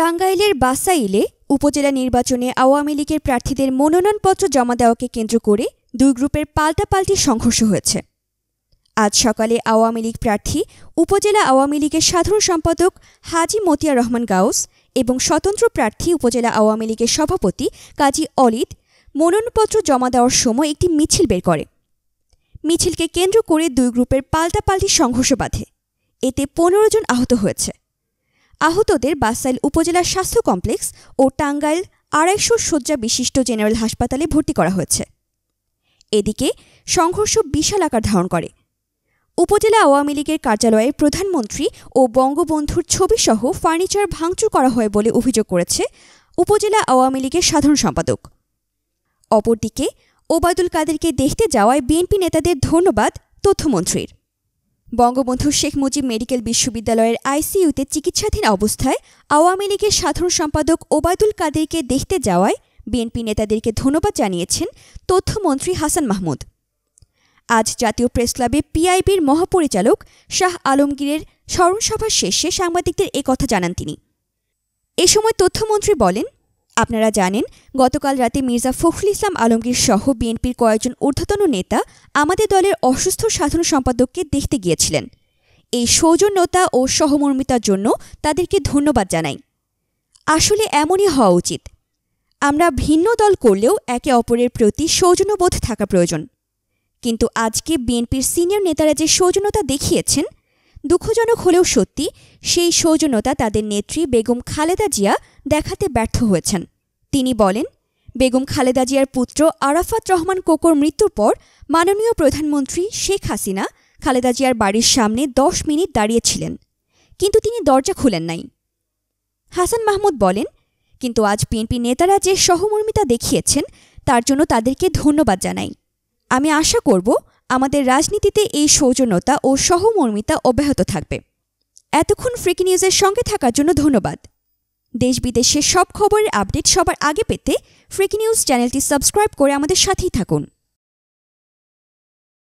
টাঙ্গাইলের বাসাইলে উপজেলা নির্বাচনে আওয়ামী লীগের প্রার্থীদের মনোনয়নপত্র জমা দেওয়াকে কেন্দ্র করে দুই গ্রুপের পাল্টাপাল্টি সংঘর্ষ হয়েছে। আজ সকালে আওয়ামী লীগ প্রার্থী উপজেলা আওয়ামী লীগের সাধারণ সম্পাদক হাজী মতিয়ার রহমান গাউস এবং স্বতন্ত্র প্রার্থী উপজেলা আওয়ামী লীগের সভাপতি কাজী অলিদ মনোনয়নপত্র জমা দেওয়ার সময় একটি মিছিল বের করে। মিছিলকে কেন্দ্র করে দুই গ্রুপের পাল্টাপাল্টি সংঘর্ষ বাধে। এতে ১৫ জন আহত হয়েছে। আহতদের বাসাইল উপজেলা স্বাস্থ্য কমপ্লেক্স ও টাঙ্গাইল ২৫০ শয্যা বিশিষ্ট জেনারেল হাসপাতালে ভর্তি করা হয়েছে। এদিকে সংঘর্ষ বিশাল আকার ধারণ করে। উপজেলা আওয়ামী লীগের কার্যালয়ে প্রধানমন্ত্রী ও বঙ্গবন্ধুর ছবিসহ ফার্নিচার ভাঙচুর করা হয় বলে অভিযোগ করেছে উপজেলা আওয়ামী লীগের সাধারণ সম্পাদক। অপরদিকে ওবায়দুল কাদেরকে দেখতে যাওয়ায় বিএনপি নেতাদের ধন্যবাদ তথ্যমন্ত্রীর। বঙ্গবন্ধু শেখ মুজিব মেডিকেল বিশ্ববিদ্যালয়ের আইসিইউতে চিকিৎসাধীন অবস্থায় আওয়ামী লীগের সাধারণ সম্পাদক ওবায়দুল কাদেরকে দেখতে যাওয়ায় বিএনপি নেতাদেরকে ধন্যবাদ জানিয়েছেন তথ্যমন্ত্রী হাসান মাহমুদ। আজ জাতীয় প্রেসক্লাবে পিআইবির মহাপরিচালক শাহ আলমগীরের স্মরণসভা শেষে সাংবাদিকদের এ কথা জানান তিনি। এ সময় তথ্যমন্ত্রী বলেন, আপনারা জানেন, গতকাল রাতে মির্জা ফখরুল ইসলাম আলমগীর সহ বিএনপির কয়েকজন ঊর্ধ্বতন নেতা আমাদের দলের অসুস্থ সাধারণ সম্পাদককে দেখতে গিয়েছিলেন। এই সৌজন্যতা ও সহমর্মিতার জন্য তাদেরকে ধন্যবাদ জানাই। আসলে এমনই হওয়া উচিত। আমরা ভিন্ন দল করলেও একে অপরের প্রতি সৌজন্যবোধ থাকা প্রয়োজন। কিন্তু আজকে বিএনপির সিনিয়র নেতারা যে সৌজন্যতা দেখিয়েছেন, দুঃখজনক হলেও সত্যি, সেই সৌজন্যতা তাদের নেত্রী বেগম খালেদা জিয়া দেখাতে ব্যর্থ হয়েছেন। তিনি বলেন, বেগম খালেদা জিয়ার পুত্র আরাফাত রহমান কোকোর মৃত্যুর পর মাননীয় প্রধানমন্ত্রী শেখ হাসিনা খালেদা জিয়ার বাড়ির সামনে ১০ মিনিট দাঁড়িয়েছিলেন, কিন্তু তিনি দরজা খুলেন নাই। হাসান মাহমুদ বলেন, কিন্তু আজ বিএনপি নেতারা যে সহমর্মিতা দেখিয়েছেন তার জন্য তাদেরকে ধন্যবাদ জানাই। আমি আশা করব আমাদের রাজনীতিতে এই সৌজন্যতা ও সহমর্মিতা অব্যাহত থাকবে। এতক্ষণ ফ্রিকি নিউজের সঙ্গে থাকার জন্য ধন্যবাদ। দেশ বিদেশের সব খবরের আপডেট সবার আগে পেতে ফ্রিকি নিউজ চ্যানেলটি সাবস্ক্রাইব করে আমাদের সাথেই থাকুন।